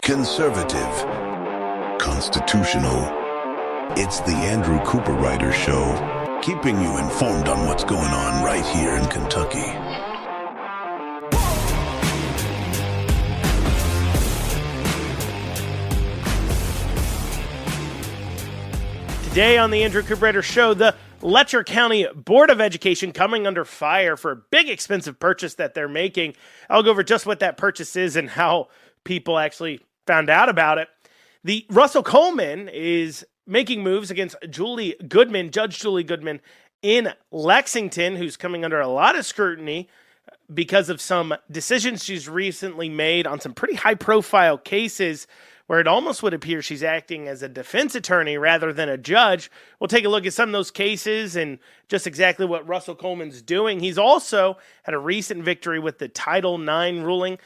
conservative, constitutional. It's the Andrew Cooperrider Show, keeping you informed on what's going on right here in Kentucky. Today on the Andrew Cooperrider Show, the Letcher County Board of Education coming under fire for a big expensive purchase that they're making. I'll go over just what that purchase is and how people actually found out about it. The Russell Coleman is making moves against Judge Julie Goodman in Lexington, who's coming under a lot of scrutiny because of some decisions she's recently made on some pretty high-profile cases where it almost would appear she's acting as a defense attorney rather than a judge. We'll take a look at some of those cases and just exactly what Russell Coleman's doing. He's also had a recent victory with the Title IX ruling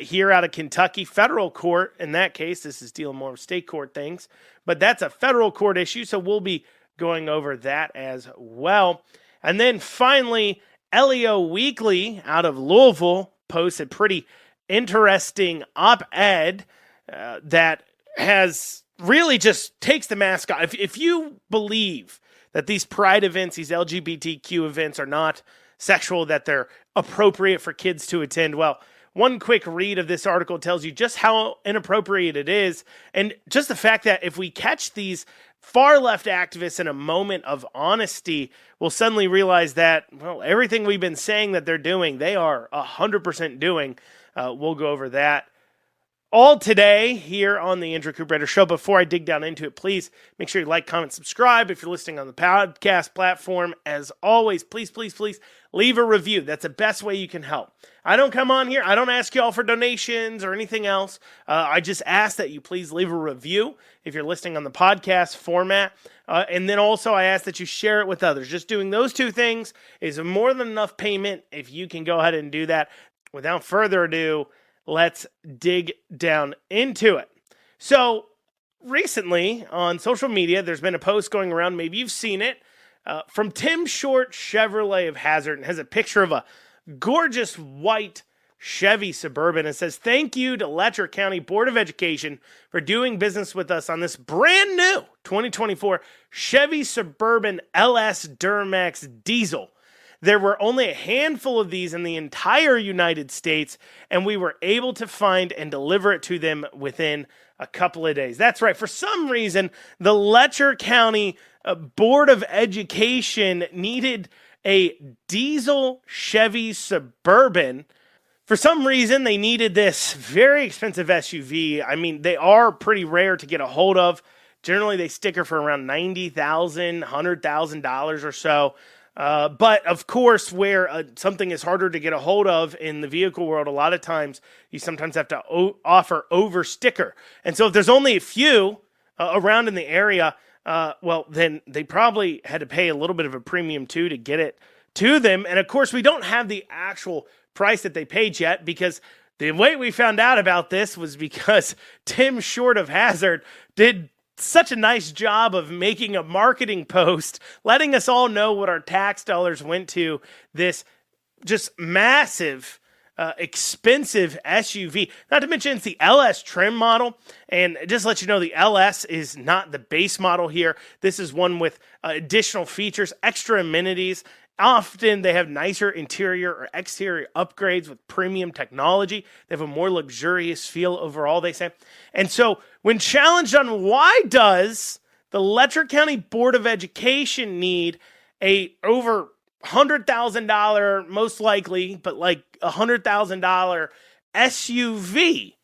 here out of Kentucky, federal court. In that case, this is dealing more with state court things, but that's a federal court issue, so we'll be going over that as well. And then finally, LEO Weekly out of Louisville posts a pretty interesting op-ed that has really just takes the mask off. If you believe that these pride events, these LGBTQ events are not sexual, that they're appropriate for kids to attend, well, one quick read of this article tells you just how inappropriate it is. And just the fact that if we catch these far left activists in a moment of honesty, we'll suddenly realize that, well, everything we've been saying that they're doing, they are 100% doing. We'll go over that all today here on the Andrew Cooperrider Show. Before I dig down into it, please make sure you like, comment, subscribe. If you're listening on the podcast platform, as always, please leave a review. That's the best way you can help. I don't come on here. I don't ask you all for donations or anything else. I just ask that you please leave a review if you're listening on the podcast format. And then also I ask that you share it with others. Just doing those two things is more than enough payment if you can go ahead and do that. Without further ado, let's dig down into it. So recently on social media, there's been a post going around, maybe you've seen it, from Tim Short Chevrolet of Hazard, and has a picture of a gorgeous white Chevy Suburban. It says, "Thank you to Letcher County Board of Education for doing business with us on this brand new 2024 Chevy Suburban LS Duramax Diesel. There were only a handful of these in the entire United States, and we were able to find and deliver it to them within a couple of days." That's right. For some reason, the Letcher County Board of Education needed a diesel Chevy Suburban. For some reason, they needed this very expensive SUV. I mean, they are pretty rare to get a hold of. Generally, they sticker for around $90,000, $100,000 or so. But of course, where something is harder to get a hold of in the vehicle world, a lot of times you sometimes have to offer over sticker. And so if there's only a few around in the area, well, then they probably had to pay a little bit of a premium too to get it to them. And of course, we don't have the actual price that they paid yet, because the way we found out about this was because Tim Short of Hazard did such a nice job of making a marketing post, letting us all know what our tax dollars went to this just massive, expensive SUV. Not to mention it's the LS trim model. And just let you know, the LS is not the base model here. This is one with additional features, extra amenities. Often they have nicer interior or exterior upgrades with premium technology. They have a more luxurious feel overall, they say. And so when challenged on why does the Letcher County Board of Education need a over $100,000, most likely, but like $100,000 SUV,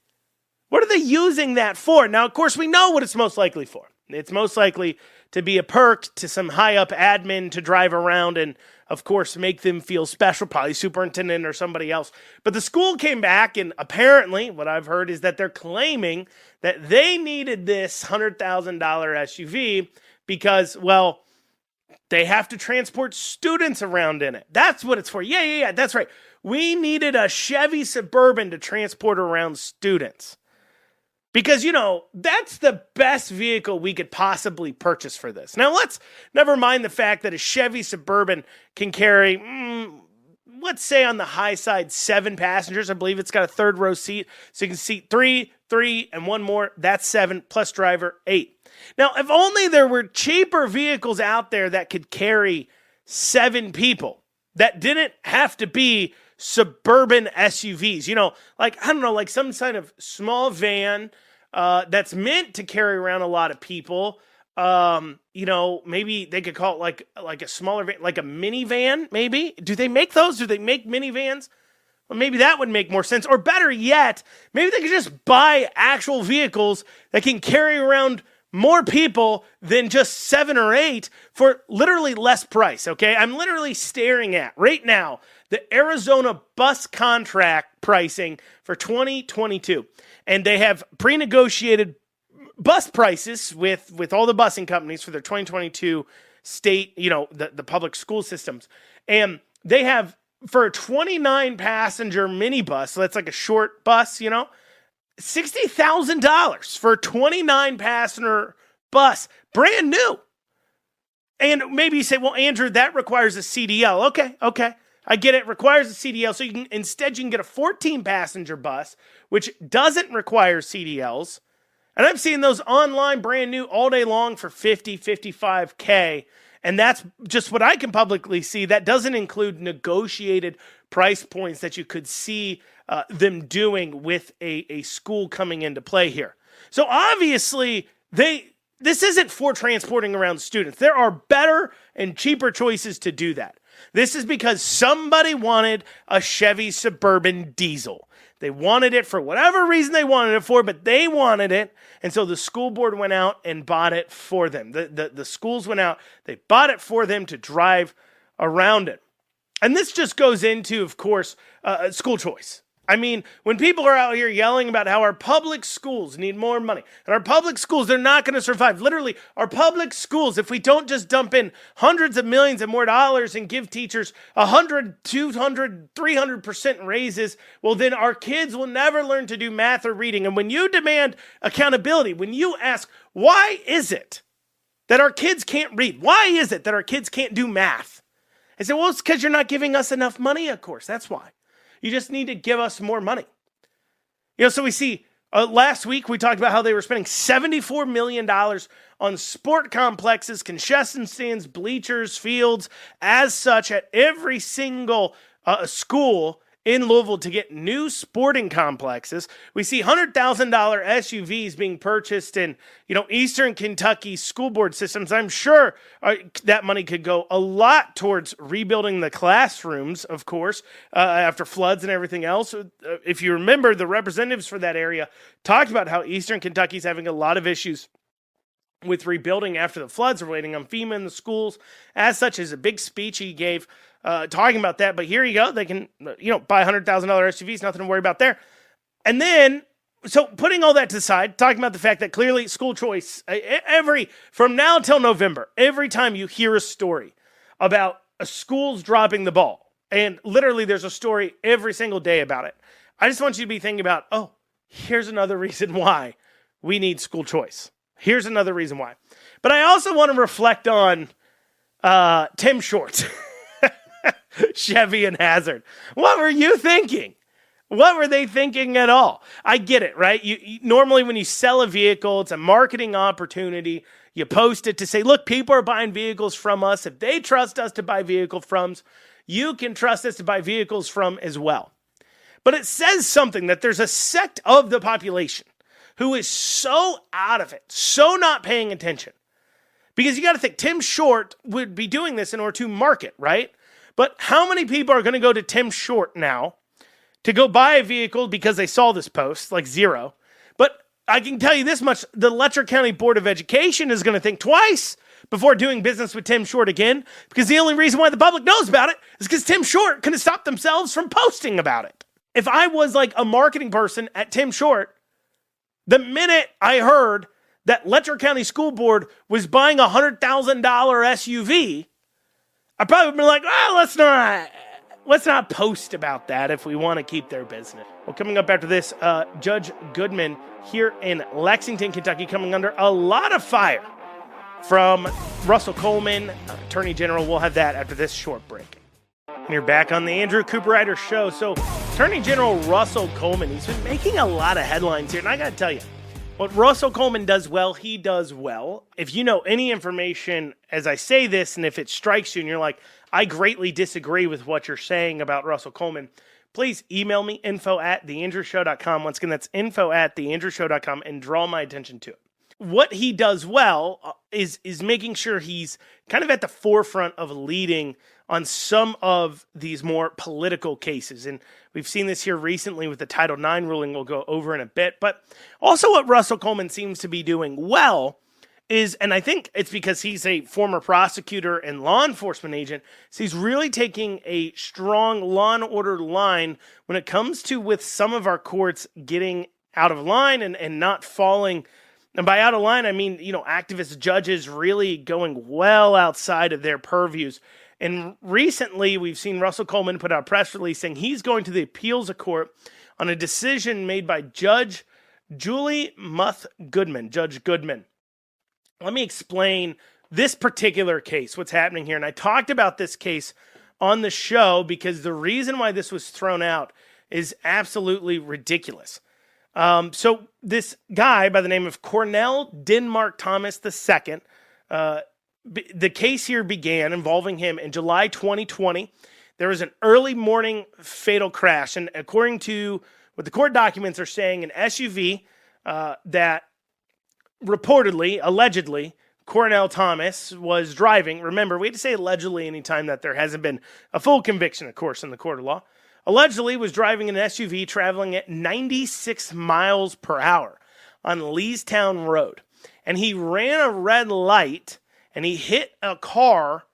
what are they using that for? Now, of course, we know what it's most likely for. It's most likely to be a perk to some high-up admin to drive around and, of course, make them feel special, probably superintendent or somebody else. But the school came back, and apparently what I've heard is that they're claiming that they needed this $100,000 SUV because, well, they have to transport students around in it. That's what it's for. Yeah, that's right. We needed a Chevy Suburban to transport around students. Because, you know, that's the best vehicle we could possibly purchase for this. Now, let's never mind the fact that a Chevy Suburban can carry let's say on the high side, 7 passengers. I believe it's got a third row seat, so you can seat 3, and one more. That's 7 plus driver, 8. Now, if only there were cheaper vehicles out there that could carry 7 people that didn't have to be suburban SUVs, like, I don't know, like some kind of small van that's meant to carry around a lot of people. Maybe they could call it like a smaller van, like a minivan, maybe. Do they make those? Do they make minivans? Well, maybe that would make more sense. Or better yet, maybe they could just buy actual vehicles that can carry around more people than just 7 or 8 for literally less price, okay? I'm literally staring at, right now, the Arizona bus contract pricing for 2022. And they have pre-negotiated bus prices with all the busing companies for their 2022 state, the public school systems. And they have, for a 29 passenger minibus, so that's like a short bus, $60,000 for a 29 passenger bus, brand new. And maybe you say, well, Andrew, that requires a CDL. Okay. I get it. Requires a CDL. So you can get a 14 passenger bus, which doesn't require CDLs. And I'm seeing those online brand new all day long for $50,000, $55,000. And that's just what I can publicly see. That doesn't include negotiated price points that you could see them doing with a school coming into play here. So obviously, this isn't for transporting around students. There are better and cheaper choices to do that. This is because somebody wanted a Chevy Suburban diesel. They wanted it for whatever reason they wanted it for, but they wanted it. And so the school board went out and bought it for them. The schools went out, they bought it for them to drive around it. And this just goes into, of course, school choice. I mean, when people are out here yelling about how our public schools need more money, and our public schools, they're not going to survive. Literally, our public schools, if we don't just dump in hundreds of millions and more dollars and give teachers 100, 200, 300% raises, well, then our kids will never learn to do math or reading. And when you demand accountability, when you ask, why is it that our kids can't read? Why is it that our kids can't do math? I say, well, it's because you're not giving us enough money, of course. That's why. You just need to give us more money. So we see last week we talked about how they were spending $74 million on sport complexes, concession stands, bleachers, fields, as such at every single school in Louisville to get new sporting complexes. We see $100,000 SUVs being purchased in, Eastern Kentucky school board systems. I'm sure that money could go a lot towards rebuilding the classrooms, of course, after floods and everything else. If you remember, the representatives for that area talked about how Eastern Kentucky is having a lot of issues with rebuilding after the floods. We're waiting on FEMA in the schools. As such, is a big speech he gave talking about that. But here you go. They can, buy $100,000 SUVs, nothing to worry about there. And then, so putting all that to the side, talking about the fact that clearly school choice, from now till November, every time you hear a story about schools dropping the ball, and literally there's a story every single day about it, I just want you to be thinking about, here's another reason why we need school choice. Here's another reason why. But I also want to reflect on Tim Short, Chevy and Hazard. What were you thinking? What were they thinking at all? I get it, right? You normally when you sell a vehicle, it's a marketing opportunity. You post it to say, look, people are buying vehicles from us. If they trust us to buy vehicle from, you can trust us to buy vehicles from as well. But it says something that there's a sect of the population who is so out of it, so not paying attention. Because you got to think, Tim Short would be doing this in order to market, right? But how many people are going to go to Tim Short now to go buy a vehicle because they saw this post? Like zero. But I can tell you this much, the Letcher County Board of Education is going to think twice before doing business with Tim Short again, because the only reason why the public knows about it is because Tim Short couldn't stop themselves from posting about it. If I was like a marketing person at Tim Short, the minute I heard that Letcher County School Board was buying a $100,000 SUV, I probably would be like, let's not post about that if we want to keep their business. Well, coming up after this, Judge Goodman here in Lexington, Kentucky, coming under a lot of fire from Russell Coleman, Attorney General. We'll have that after this short break. And you're back on the Andrew Cooperrider Show. So, Attorney General Russell Coleman, he's been making a lot of headlines here. And I got to tell you, what Russell Coleman does well, he does well. If you know any information as I say this, and if it strikes you and you're like, I greatly disagree with what you're saying about Russell Coleman, please email me, info@theandrewshow.com. Once again, that's info@theandrewshow.com, and draw my attention to it. What he does well is making sure he's kind of at the forefront of leading on some of these more political cases. And we've seen this here recently with the Title IX ruling we'll go over in a bit. But also what Russell Coleman seems to be doing well is, and I think it's because he's a former prosecutor and law enforcement agent, so he's really taking a strong law and order line when it comes to with some of our courts getting out of line and not falling. And by out of line, I mean, activist judges really going well outside of their purviews. And recently, we've seen Russell Coleman put out a press release saying he's going to the appeals court on a decision made by Judge Julie Muth Goodman, Judge Goodman. Let me explain this particular case, what's happening here. And I talked about this case on the show because the reason why this was thrown out is absolutely ridiculous. So this guy by the name of Cornell Denmark Thomas II, the case here began involving him in July 2020. There was an early morning fatal crash. And according to what the court documents are saying, an SUV that reportedly, allegedly, Cornell Thomas was driving. Remember, we had to say allegedly anytime that there hasn't been a full conviction, of course, in the court of law. Allegedly was driving an SUV traveling at 96 miles per hour on Leestown Road. And he ran a red light and he hit a car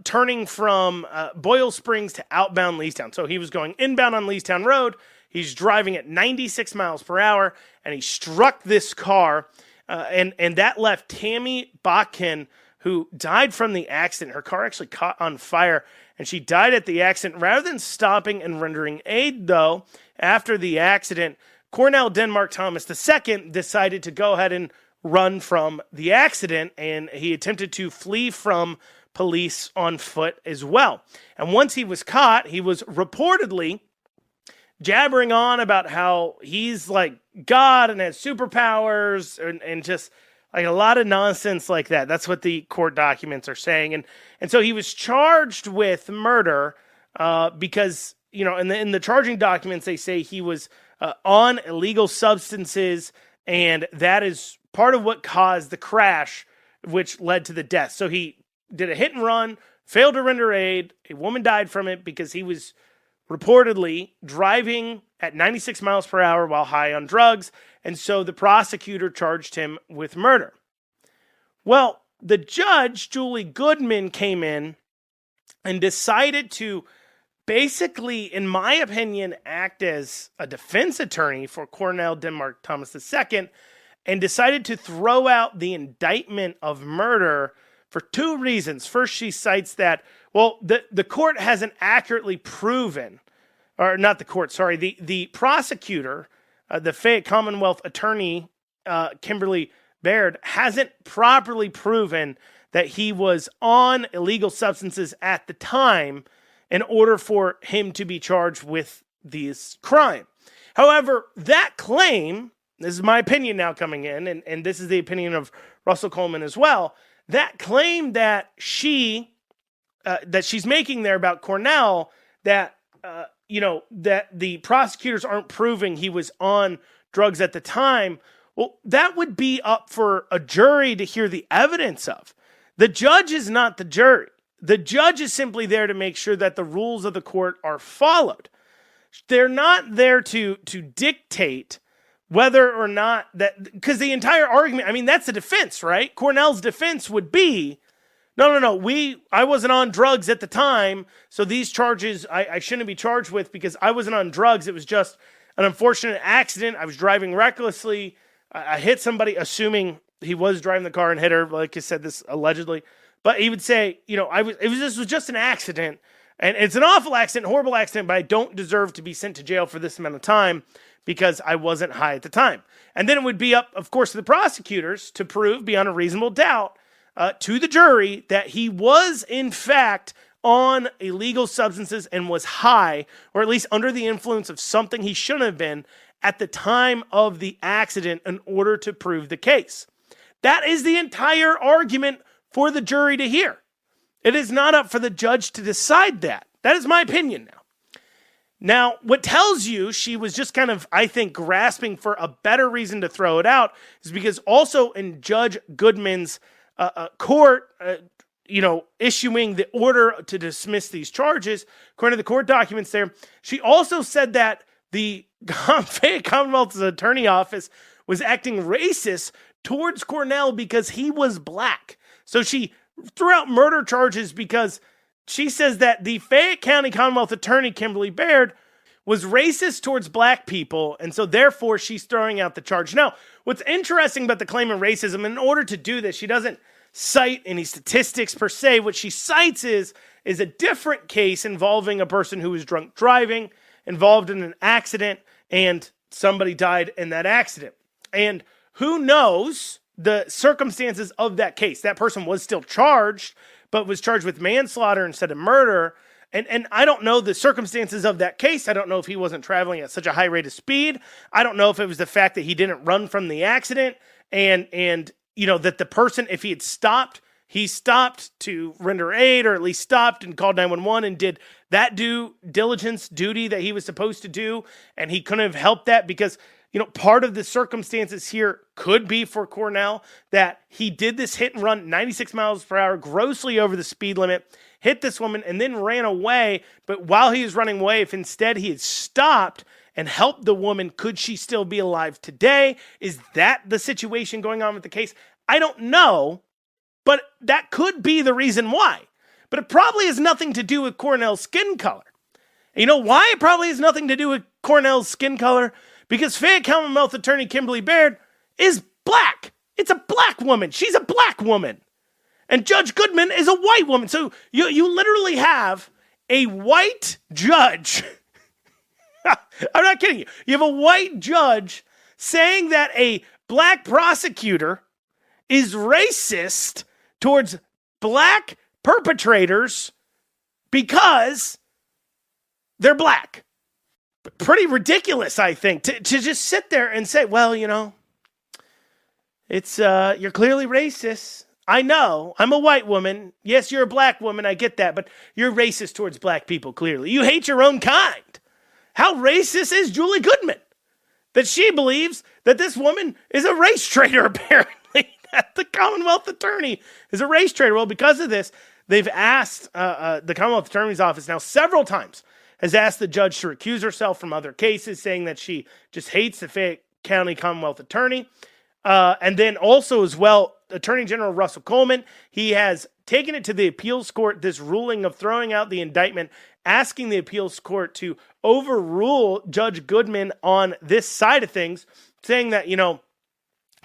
turning from Boyle Springs to outbound Leestown. So he was going inbound on Leestown Road. He's driving at 96 miles per hour and he struck this car. And that left Tammy Botkin, who died from the accident. Her car actually caught on fire, and she died at the accident. Rather than stopping and rendering aid, though, after the accident, Cornell Denmark Thomas II decided to go ahead and run from the accident, and he attempted to flee from police on foot as well. And once he was caught, he was reportedly jabbering on about how he's like God and has superpowers and just like a lot of nonsense like that. That's what the court documents are saying. And so he was charged with murder because, in the charging documents, they say he was on illegal substances, and that is part of what caused the crash, which led to the death. So he did a hit and run, failed to render aid. A woman died from it because he was reportedly driving at 96 miles per hour while high on drugs, and so the prosecutor charged him with murder. Well, the judge, Julie Goodman, came in and decided to basically, in my opinion, act as a defense attorney for Cornell Denmark Thomas II, and decided to throw out the indictment of murder for two reasons. First, she cites that, the court hasn't accurately proven, or not the court, sorry, the prosecutor, the Fayette Commonwealth attorney, Kimberly Baird, hasn't properly proven that he was on illegal substances at the time in order for him to be charged with this crime. However, that claim, this is my opinion now coming in, and this is the opinion of Russell Coleman as well, that claim that she's making there about Cornell, that that the prosecutors aren't proving he was on drugs at the time, well, that would be up for a jury to hear the evidence of. The judge is not the jury. The judge is simply there to make sure that the rules of the court are followed. They're not there to dictate whether or not that, because the entire argument, that's the defense, right? Cornell's defense would be, no, I wasn't on drugs at the time, so these charges I shouldn't be charged with because I wasn't on drugs. It was just an unfortunate accident. I was driving recklessly. I hit somebody, assuming he was driving the car and hit her, like I said, this allegedly. But he would say, this was just an accident, and it's an awful accident, horrible accident, but I don't deserve to be sent to jail for this amount of time because I wasn't high at the time. And then it would be up, of course, to the prosecutors to prove beyond a reasonable doubt to the jury that he was, in fact, on illegal substances and was high, or at least under the influence of something he shouldn't have been at the time of the accident in order to prove the case. That is the entire argument for the jury to hear. It is not up for the judge to decide that. That is my opinion now. Now, what tells you she was just kind of, I think, grasping for a better reason to throw it out is because also in Judge Goodman's court, issuing the order to dismiss these charges, according to the court documents there, she also said that the Fayette Commonwealth's attorney office was acting racist towards Cornell because he was black. So she threw out murder charges because she says that the Fayette County Commonwealth attorney, Kimberly Baird, was racist towards black people, and so therefore she's throwing out the charge. Now, what's interesting about the claim of racism, in order to do this, she doesn't cite any statistics per se. What she cites is a different case involving a person who was drunk driving, involved in an accident, and somebody died in that accident. And who knows the circumstances of that case? That person was still charged, but was charged with manslaughter instead of murder. And I don't know the circumstances of that case. I don't know if he wasn't traveling at such a high rate of speed. I don't know if it was the fact that he didn't run from the accident and that the person, if he had stopped, he stopped to render aid, or at least stopped and called 911 and did that due diligence duty that he was supposed to do. And he couldn't have helped that because, part of the circumstances here could be for Cornell that he did this hit and run 96 miles per hour, grossly over the speed limit, hit this woman, and then ran away. But while he was running away, if instead he had stopped and helped the woman, could she still be alive today? Is that the situation going on with the case? I don't know, but that could be the reason why. But it probably has nothing to do with Cornell's skin color. And you know why it probably has nothing to do with Cornell's skin color? Because Fayette Commonwealth attorney Kimberly Baird is black. It's a black woman. She's a black woman. And Judge Goodman is a white woman. So you literally have a white judge. I'm not kidding you. You have a white judge saying that a black prosecutor is racist towards black perpetrators because they're black. Pretty ridiculous, I think, to just sit there and say, well, it's you're clearly racist. I know. I'm a white woman. Yes, you're a black woman. I get that. But you're racist towards black people, clearly. You hate your own kind. How racist is Julie Goodman that she believes that this woman is a race traitor, apparently? That the Commonwealth attorney is a race traitor. Well, because of this, they've asked the Commonwealth Attorney's Office now several times, has asked the judge to recuse herself from other cases, saying that she just hates the Fayette County Commonwealth attorney. And then also as well, Attorney General Russell Coleman, he has taken it to the appeals court, this ruling of throwing out the indictment, asking the appeals court to overrule Judge Goodman on this side of things, saying that,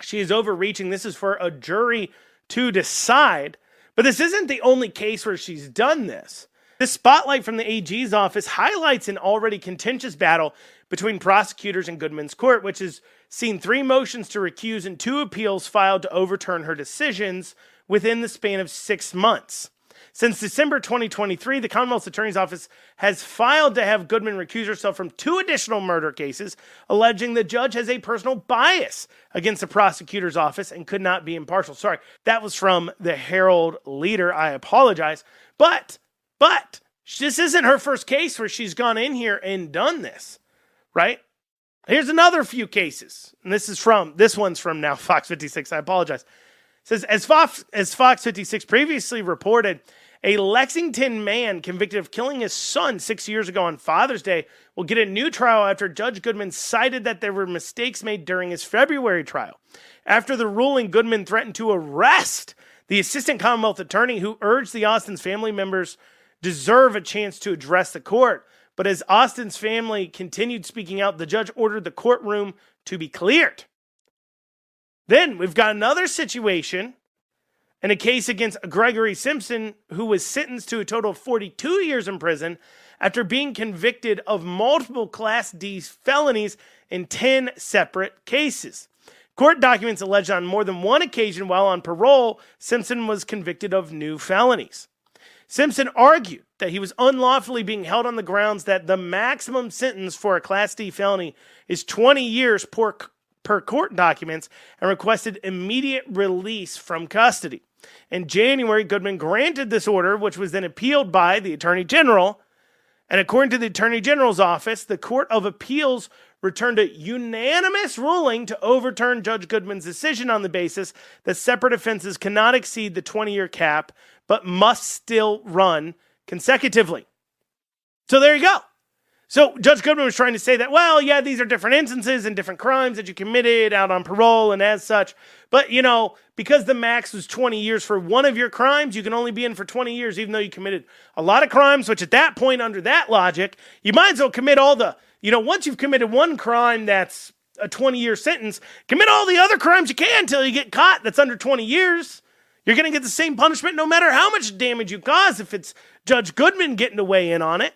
she is overreaching. This is for a jury to decide. But this isn't the only case where she's done this. This spotlight from the AG's office highlights an already contentious battle between prosecutors and Goodman's court, which has seen 3 motions to recuse and 2 appeals filed to overturn her decisions within the span of 6 months. Since December 2023, the Commonwealth's Attorney's Office has filed to have Goodman recuse herself from 2 additional murder cases, alleging the judge has a personal bias against the prosecutor's office and could not be impartial. Sorry, that was from the Herald Leader. I apologize. But this isn't her first case where she's gone in here and done this, right? Here's another few cases. And this one's from now Fox 56. I apologize. It says, as Fox 56 previously reported, a Lexington man convicted of killing his son 6 years ago on Father's Day will get a new trial after Judge Goodman cited that there were mistakes made during his February trial. After the ruling, Goodman threatened to arrest the assistant Commonwealth attorney who urged the Austin's family members deserve a chance to address the court. But as Austin's family continued speaking out, the judge ordered the courtroom to be cleared. Then we've got another situation in a case against Gregory Simpson, who was sentenced to a total of 42 years in prison after being convicted of multiple Class D felonies in 10 separate cases. Court documents allege on more than one occasion while on parole, Simpson was convicted of new felonies. Simpson argued that he was unlawfully being held on the grounds that the maximum sentence for a Class D felony is 20 years per court documents and requested immediate release from custody. In January, Goodman granted this order, which was then appealed by the Attorney General. And according to the Attorney General's office, the Court of Appeals returned a unanimous ruling to overturn Judge Goodman's decision on the basis that separate offenses cannot exceed the 20-year cap, but must still run consecutively. So there you go. So Judge Goodman was trying to say that, well, yeah, these are different instances and different crimes that you committed out on parole and as such. But, because the max was 20 years for one of your crimes, you can only be in for 20 years, even though you committed a lot of crimes, which at that point, under that logic, you might as well commit all the, once you've committed one crime that's a 20-year sentence, commit all the other crimes you can until you get caught that's under 20 years. You're going to get the same punishment no matter how much damage you cause if it's Judge Goodman getting to weigh in on it.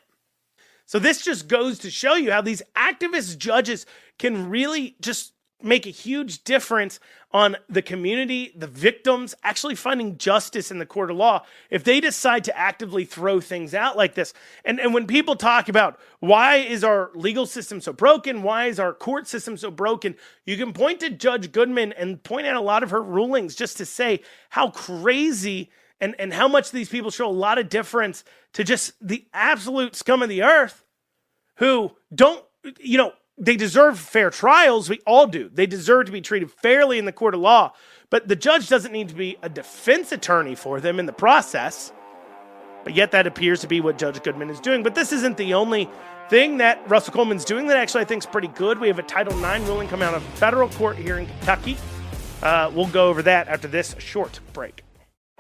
So this just goes to show you how these activist judges can really just make a huge difference on the community, the victims, actually finding justice in the court of law if they decide to actively throw things out like this. And when people talk about why is our legal system so broken, why is our court system so broken, you can point to Judge Goodman and point out a lot of her rulings just to say how crazy and how much these people show a lot of difference to just the absolute scum of the earth who don't, they deserve fair trials. We all do. They deserve to be treated fairly in the court of law. But the judge doesn't need to be a defense attorney for them in the process. But yet that appears to be what Judge Goodman is doing. But this isn't the only thing that Russell Coleman's doing that actually I think is pretty good. We have a Title IX ruling coming out of federal court here in Kentucky. We'll go over that after this short break.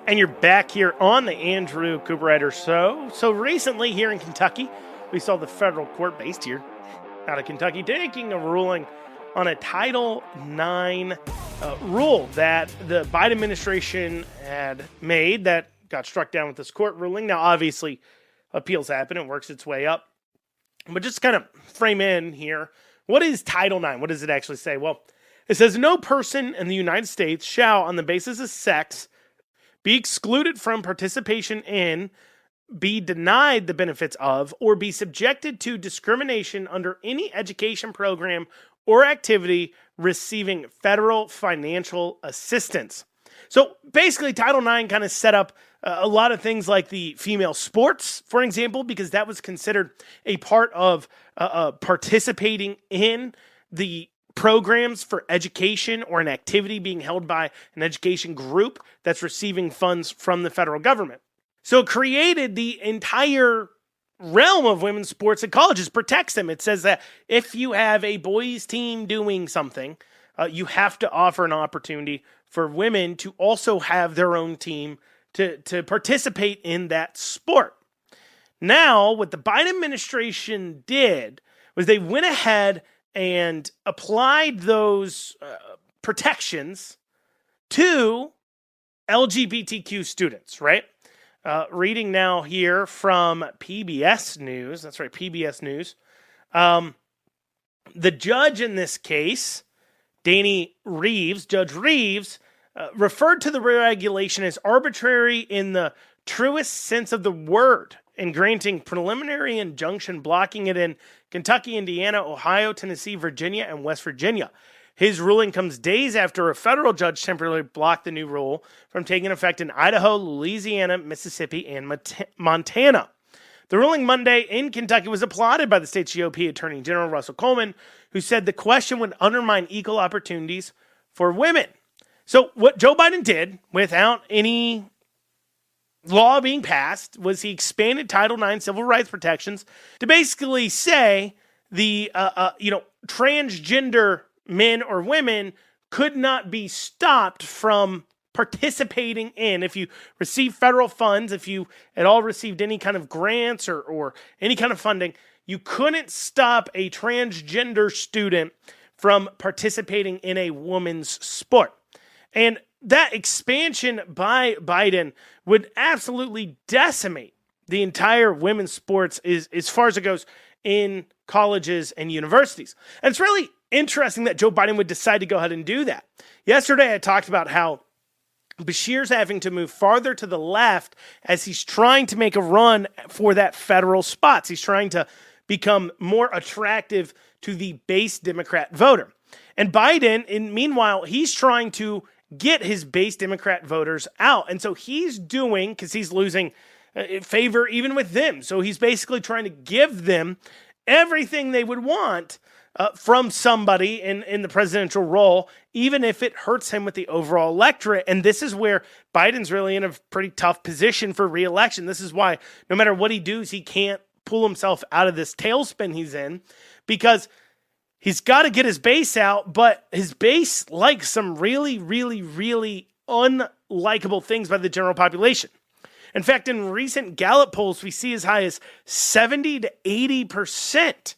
And you're back here on the Andrew Cooperrider Show. So recently here in Kentucky, we saw the federal court based here out of Kentucky taking a ruling on a Title IX rule that the Biden administration had made that got struck down with this court ruling. Now, obviously, appeals happen and works its way up. But just kind of frame in here, what is Title IX? What does it actually say? Well, it says no person in the United States shall, on the basis of sex, be excluded from participation in, be denied the benefits of, or be subjected to discrimination under any education program or activity receiving federal financial assistance. So basically, Title IX kind of set up a lot of things like the female sports, for example, because that was considered a part of participating in the programs for education or an activity being held by an education group that's receiving funds from the federal government. So it created the entire realm of women's sports at colleges, protects them. It says that if you have a boys team doing something, you have to offer an opportunity for women to also have their own team to participate in that sport. Now, what the Biden administration did was they went ahead and applied those protections to LGBTQ students, right? Reading now here from PBS News. That's right, PBS News. The judge in this case, Judge Reeves, referred to the regulation as arbitrary in the truest sense of the word in granting preliminary injunction blocking it in Kentucky, Indiana, Ohio, Tennessee, Virginia, and West Virginia. His ruling comes days after a federal judge temporarily blocked the new rule from taking effect in Idaho, Louisiana, Mississippi, and Montana. The ruling Monday in Kentucky was applauded by the state's GOP Attorney General Russell Coleman, who said the question would undermine equal opportunities for women. So what Joe Biden did, without any law being passed, was he expanded Title IX civil rights protections to basically say the transgender men or women could not be stopped from participating in, if you receive federal funds, if you at all received any kind of grants or any kind of funding, you couldn't stop a transgender student from participating in a woman's sport. And that expansion by Biden would absolutely decimate the entire women's sports as far as it goes in colleges and universities. And it's really interesting that Joe Biden would decide to go ahead and do that. Yesterday, I talked about how Beshear's having to move farther to the left as he's trying to make a run for that federal spots. He's trying to become more attractive to the base Democrat voter. And Biden, meanwhile, he's trying to get his base Democrat voters out. And so he's doing, because he's losing favor even with them. So he's basically trying to give them everything they would want from somebody in the presidential role, even if it hurts him with the overall electorate. And this is where Biden's really in a pretty tough position for re-election. This is why no matter what he does, he can't pull himself out of this tailspin he's in, because he's got to get his base out, but his base likes some really, really, really unlikable things by the general population. In fact, in recent Gallup polls, we see as high as 70 to 80%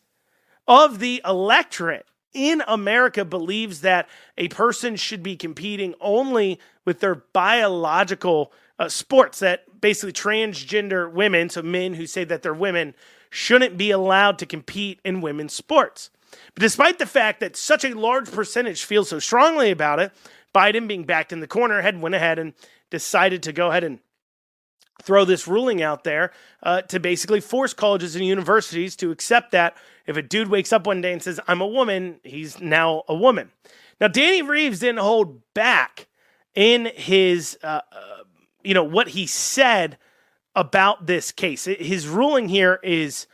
of the electorate in America believes that a person should be competing only with their biological sports, that basically transgender women, so men who say that they're women, shouldn't be allowed to compete in women's sports. But despite the fact that such a large percentage feels so strongly about it, Biden, being backed in the corner, went ahead and decided to go ahead and throw this ruling out there to basically force colleges and universities to accept that if a dude wakes up one day and says, I'm a woman, he's now a woman. Now, Danny Reeves didn't hold back in his, what he said about this case. His ruling here is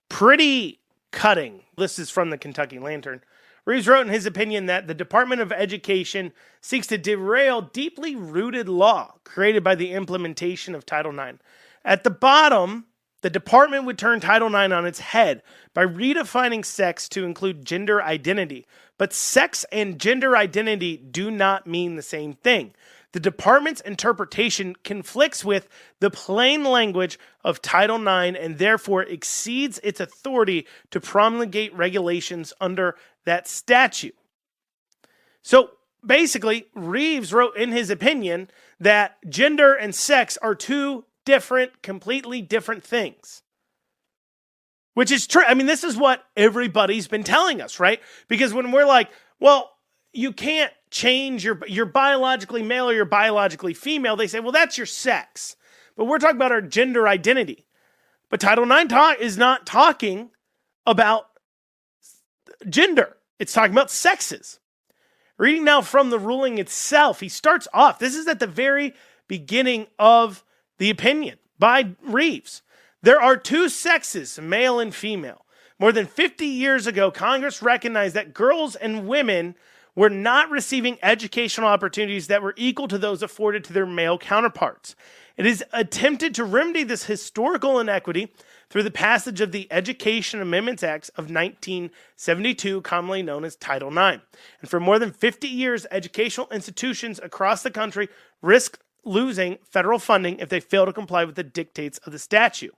pretty cutting. This is from the Kentucky Lantern. Reeves wrote in his opinion that the Department of Education seeks to derail deeply rooted law created by the implementation of Title IX. At the bottom, the department would turn Title IX on its head by redefining sex to include gender identity. But sex and gender identity do not mean the same thing. The department's interpretation conflicts with the plain language of Title IX and therefore exceeds its authority to promulgate regulations under that statute. So basically, Reeves wrote in his opinion that gender and sex are two different, completely different things. Which is true. I mean, this is what everybody's been telling us, right? Because when we're like, well, you can't change you're biologically male or you're biologically female, they say, well, that's your sex. But we're talking about our gender identity. But Title IX is not talking about gender. It's talking about sexes. Reading now from the ruling itself, he starts off, this is at the very beginning of the opinion by Reeves. There are two sexes, male and female. More than 50 years ago, Congress recognized that girls and women were not receiving educational opportunities that were equal to those afforded to their male counterparts. It is attempted to remedy this historical inequity through the passage of the Education Amendments Act of 1972, commonly known as Title IX. And for more than 50 years, educational institutions across the country risk losing federal funding if they fail to comply with the dictates of the statute.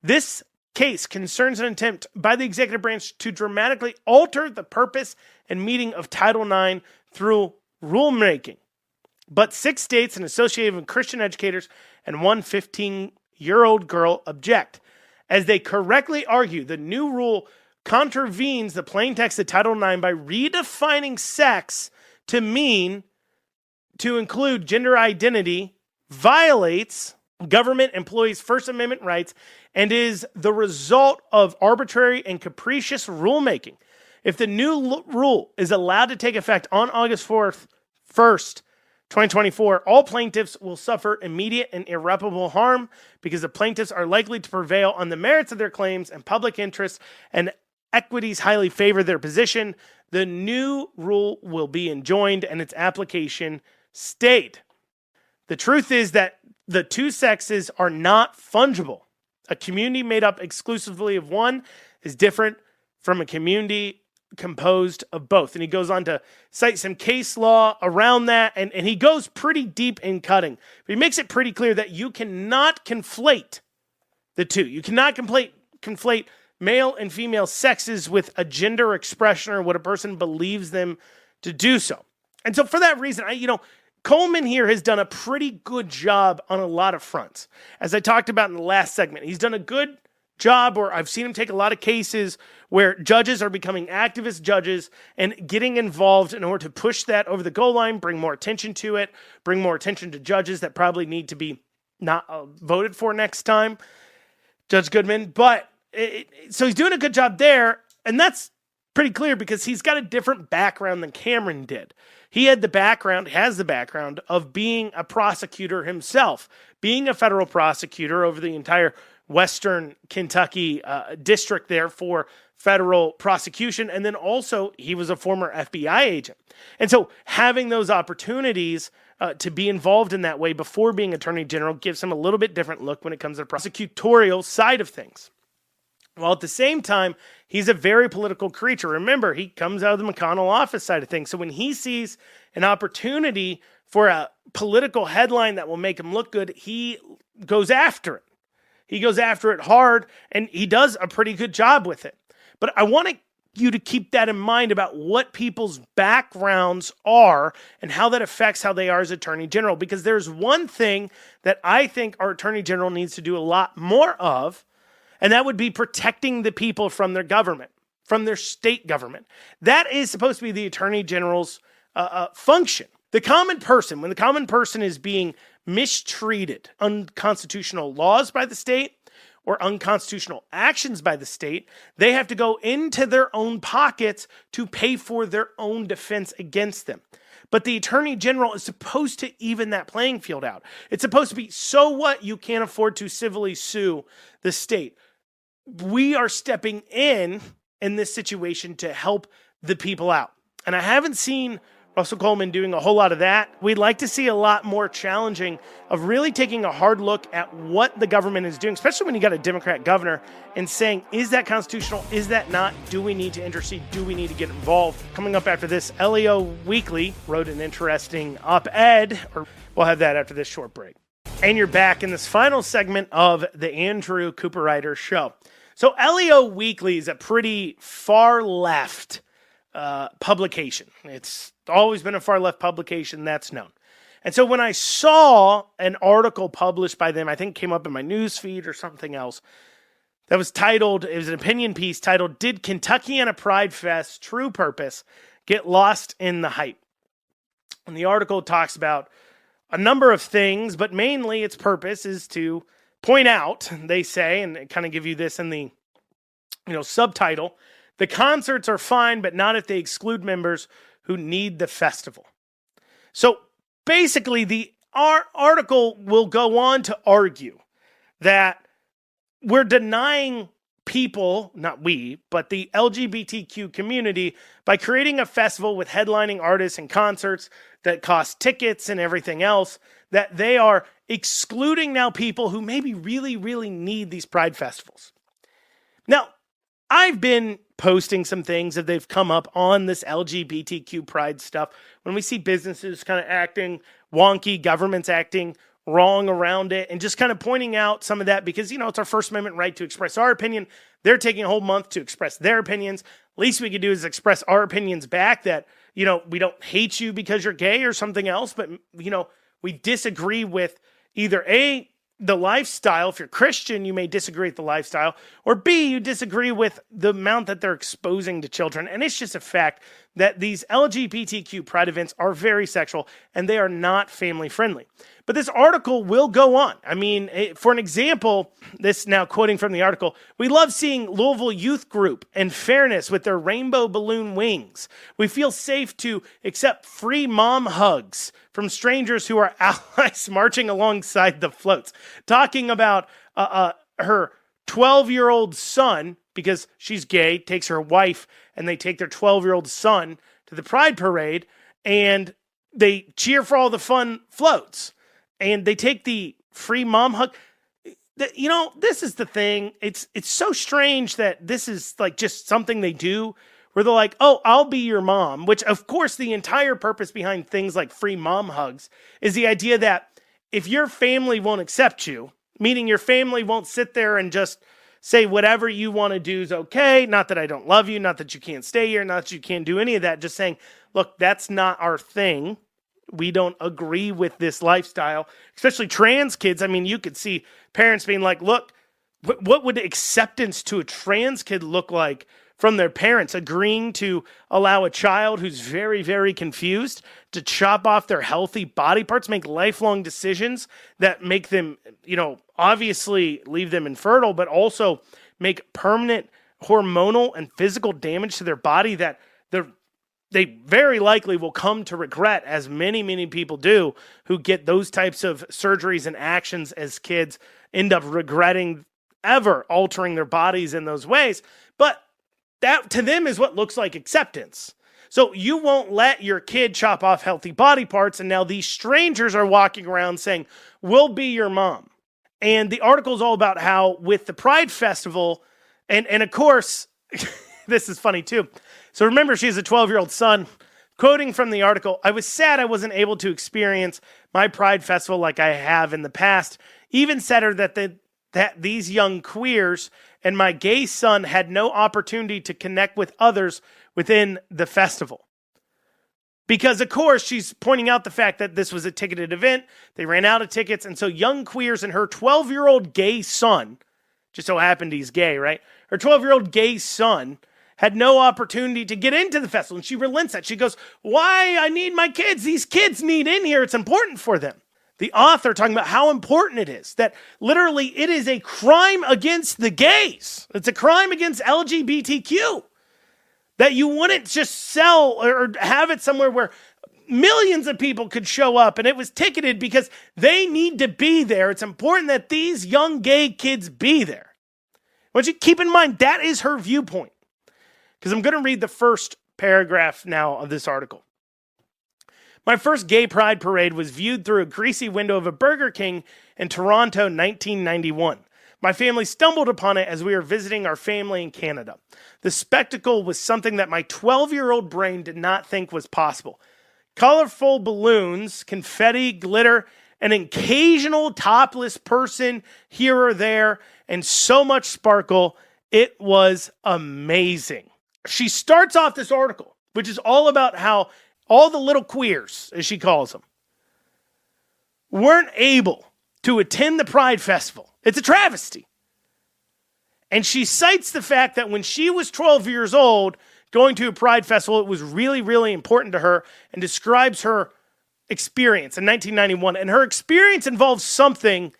This case concerns an attempt by the executive branch to dramatically alter the purpose and meaning of Title IX through rulemaking. But 6 states and associated with Christian educators and one 15-year-old girl object. As they correctly argue, the new rule contravenes the plain text of Title IX by redefining sex to include gender identity, violates government employees' First Amendment rights, and is the result of arbitrary and capricious rulemaking. If the new rule is allowed to take effect on August 1st, 2024, all plaintiffs will suffer immediate and irreparable harm because the plaintiffs are likely to prevail on the merits of their claims and public interest and equities highly favor their position. The new rule will be enjoined and its application stayed. The truth is that the two sexes are not fungible. A community made up exclusively of one is different from a community composed of both. And he goes on to cite some case law around that, and he goes pretty deep in cutting. But he makes it pretty clear that you cannot conflate the two. You cannot conflate male and female sexes with a gender expression or what a person believes them to do so. And so for that reason, Coleman here has done a pretty good job on a lot of fronts. As I talked about in the last segment, he's done a good job, or I've seen him take a lot of cases where judges are becoming activist judges and getting involved in order to push that over the goal line, bring more attention to it, bring more attention to judges that probably need to be not voted for next time, Judge Goodman. But so he's doing a good job there, and that's pretty clear because he's got a different background than Cameron did. He has the background of being a prosecutor himself, being a federal prosecutor over the entire Western Kentucky district there for federal prosecution. And then also he was a former FBI agent. And so having those opportunities to be involved in that way before being attorney general gives him a little bit different look when it comes to the prosecutorial side of things. While at the same time, he's a very political creature. Remember, he comes out of the McConnell office side of things. So when he sees an opportunity for a political headline that will make him look good, he goes after it. He goes after it hard, and he does a pretty good job with it. But I want you to keep that in mind about what people's backgrounds are and how that affects how they are as attorney general. Because there's one thing that I think our attorney general needs to do a lot more of, and that would be protecting the people from their government, from their state government. That is supposed to be the attorney general's function. The common person, when the common person is being mistreated, unconstitutional laws by the state or unconstitutional actions by the state, they have to go into their own pockets to pay for their own defense against them. But the attorney general is supposed to even that playing field out. It's supposed to be, so what? You can't afford to civilly sue the state. We are stepping in this situation to help the people out. And I haven't seen Russell Coleman doing a whole lot of that. We'd like to see a lot more challenging of really taking a hard look at what the government is doing, especially when you got a Democrat governor, and saying, is that constitutional? Is that not? Do we need to intercede? Do we need to get involved? Coming up after this, LEO Weekly wrote an interesting op-ed, or we'll have that after this short break. And you're back in this final segment of the Andrew Cooperrider Show. So LEO Weekly is a pretty far left publication. It's always been a far left publication, that's known. And so when I saw an article published by them, I think it came up in my news feed or something else, that was titled, it was an opinion piece titled, "Did Kentuckiana Pride Fest True Purpose Get Lost in the Hype?" And the article talks about a number of things, but mainly its purpose is to point out, they say, and kind of give you this in the subtitle, the concerts are fine, but not if they exclude members who need the festival. So basically, the article will go on to argue that we're denying people, not we, but the LGBTQ community, by creating a festival with headlining artists and concerts that cost tickets and everything else, that they are excluding now people who maybe really, really need these pride festivals. Now, I've been posting some things that they've come up on this LGBTQ pride stuff. When we see businesses kind of acting wonky, governments acting wrong around it, and just kind of pointing out some of that because, it's our First Amendment right to express our opinion. They're taking a whole month to express their opinions. Least we could do is express our opinions back that, we don't hate you because you're gay or something else, but, we disagree with either A, the lifestyle. If you're Christian, you may disagree with the lifestyle, or B, you disagree with the amount that they're exposing to children. And it's just a fact that these LGBTQ pride events are very sexual and they are not family friendly. But this article will go on. I mean, for an example, this now quoting from the article, "We love seeing Louisville Youth Group and Fairness with their rainbow balloon wings. We feel safe to accept free mom hugs from strangers who are allies marching alongside the floats." Talking about her 12-year-old son, because she's gay, takes her wife, and they take their 12-year-old son to the Pride Parade, and they cheer for all the fun floats. And they take the free mom hug. This is the thing. It's so strange that this is like just something they do where they're like, "Oh, I'll be your mom," which of course the entire purpose behind things like free mom hugs is the idea that if your family won't accept you, meaning your family won't sit there and just say whatever you want to do is okay, not that I don't love you, not that you can't stay here, not that you can't do any of that, just saying, look, that's not our thing. We don't agree with this lifestyle, especially trans kids. I mean, you could see parents being like, look, what would acceptance to a trans kid look like from their parents agreeing to allow a child who's very, very confused to chop off their healthy body parts, make lifelong decisions that make them, obviously leave them infertile, but also make permanent hormonal and physical damage to their body that they very likely will come to regret, as many, many people do who get those types of surgeries and actions as kids, end up regretting ever altering their bodies in those ways. But that to them is what looks like acceptance. So you won't let your kid chop off healthy body parts, and now these strangers are walking around saying, we'll be your mom. And the article is all about how with the Pride Festival, and of course, this is funny too. So remember, she has a 12-year-old son. Quoting from the article, I was sad I wasn't able to experience my Pride Festival like I have in the past. Even sadder that these young queers and my gay son had no opportunity to connect with others within the festival. Because, of course, she's pointing out the fact that this was a ticketed event. They ran out of tickets. And so young queers and her 12-year-old gay son, just so happened he's gay, right? Her 12-year-old gay son had no opportunity to get into the festival. And she relents that. She goes, why? I need my kids. These kids need in here. It's important for them. The author talking about how important it is, that literally it is a crime against the gays. It's a crime against LGBTQ. That you wouldn't just sell or have it somewhere where millions of people could show up and it was ticketed because they need to be there. It's important that these young gay kids be there. I want you to keep in mind that is her viewpoint. Because I'm going to read the first paragraph now of this article. My first gay pride parade was viewed through a greasy window of a Burger King in Toronto, 1991. My family stumbled upon it as we were visiting our family in Canada. The spectacle was something that my 12-year-old brain did not think was possible. Colorful balloons, confetti, glitter, an occasional topless person here or there, and so much sparkle. It was amazing. She starts off this article, which is all about how all the little queers, as she calls them, weren't able to attend the Pride Festival. It's a travesty. And she cites the fact that when she was 12 years old, going to a Pride Festival, it was really, really important to her, and describes her experience in 1991. And her experience involves something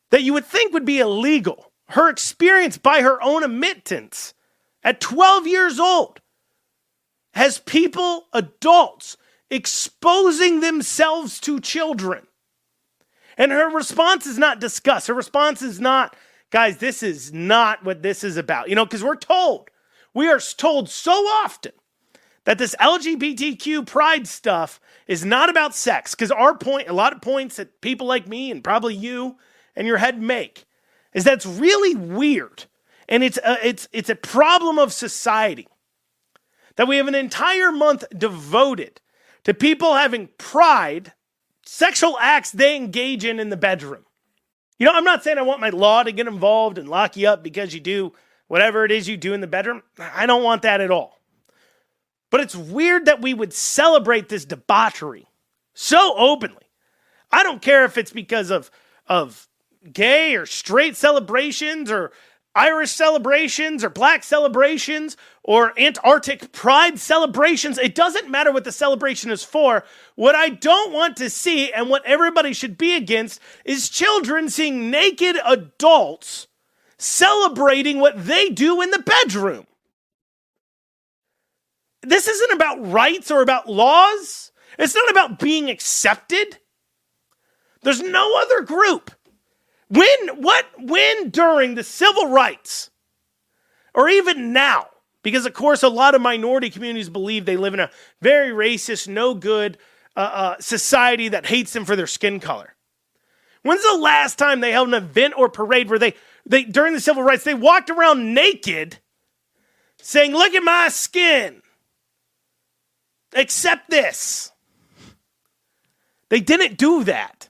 that you would think would be illegal. Her experience, by her own admittance, at 12 years old, has people, adults, exposing themselves to children. And her response is not disgust. Her response is not, guys, this is not what this is about. Because we are told so often that this LGBTQ pride stuff is not about sex. Because a lot of points that people like me and probably you and your head make is that's really weird. And it's a problem of society that we have an entire month devoted to people having pride, sexual acts they engage in the bedroom. I'm not saying I want my law to get involved and lock you up because you do whatever it is you do in the bedroom. I don't want that at all. But it's weird that we would celebrate this debauchery so openly. I don't care if it's because of gay or straight celebrations or Irish celebrations or black celebrations or Antarctic pride celebrations. It doesn't matter what the celebration is for. What I don't want to see and what everybody should be against is children seeing naked adults celebrating what they do in the bedroom. This isn't about rights or about laws. It's not about being accepted. There's no other group. When during the civil rights, or even now, because of course a lot of minority communities believe they live in a very racist, no good society that hates them for their skin color. When's the last time they held an event or parade where they during the civil rights, they walked around naked saying, look at my skin, accept this? They didn't do that.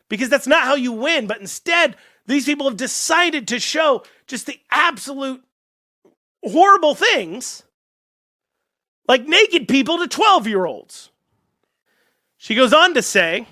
Because that's not how you win. But instead, these people have decided to show just the absolute horrible things, like naked people to 12-year-olds. She goes on to say,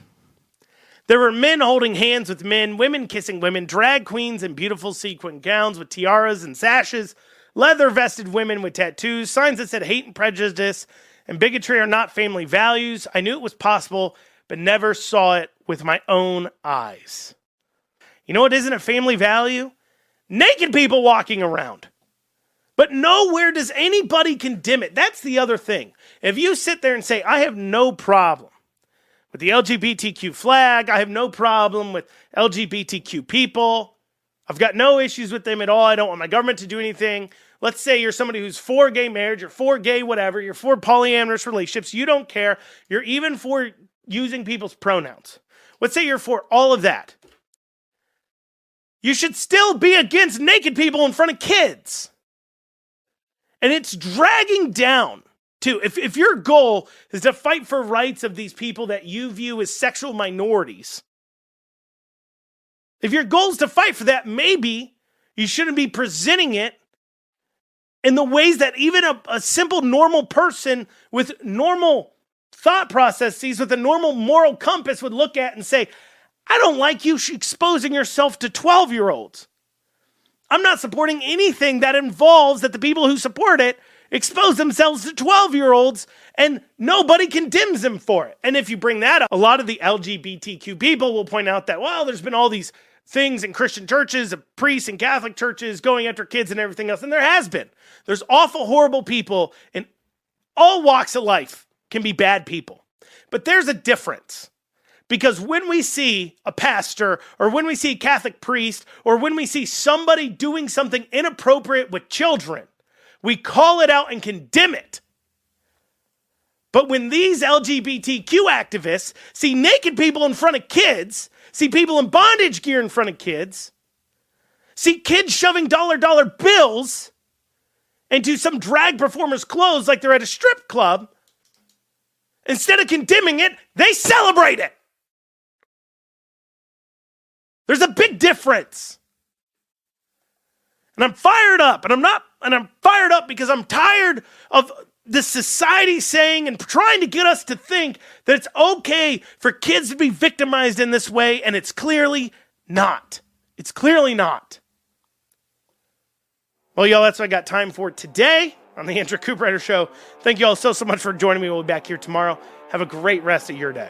There were men holding hands with men, women kissing women, drag queens in beautiful sequin gowns with tiaras and sashes, leather-vested women with tattoos, signs that said hate and prejudice and bigotry are not family values. I knew it was possible, but never saw it with my own eyes. You know what isn't a family value? Naked people walking around. But nowhere does anybody condemn it. That's the other thing. If you sit there and say, I have no problem with the LGBTQ flag, I have no problem with LGBTQ people, I've got no issues with them at all, I don't want my government to do anything. Let's say you're somebody who's for gay marriage, you're for gay whatever, you're for polyamorous relationships, you don't care, you're even for using people's pronouns. Let's say you're for all of that. You should still be against naked people in front of kids. And it's dragging down to, if your goal is to fight for rights of these people that you view as sexual minorities, if your goal is to fight for that, maybe you shouldn't be presenting it in the ways that even a simple normal person with normal thought processes, with a normal moral compass would look at and say, I don't like you exposing yourself to 12-year-olds. I'm not supporting anything that involves that the people who support it expose themselves to 12-year-olds and nobody condemns them for it. And if you bring that up, a lot of the LGBTQ people will point out that, well, there's been all these things in Christian churches, priests and Catholic churches going after kids and everything else. And there has been. There's awful, horrible people in all walks of life can be bad people. But there's a difference. Because when we see a pastor or when we see a Catholic priest or when we see somebody doing something inappropriate with children, we call it out and condemn it. But when these LGBTQ activists see naked people in front of kids, see people in bondage gear in front of kids, see kids shoving dollar bills into some drag performer's clothes like they're at a strip club, instead of condemning it, they celebrate it. There's a big difference. And I'm fired up, and I'm fired up because I'm tired of the society saying and trying to get us to think that it's okay for kids to be victimized in this way, and it's clearly not. It's clearly not. Well, y'all, that's what I got time for today on the Andrew Cooperrider Show. Thank you all so much for joining me. We'll be back here tomorrow. Have a great rest of your day.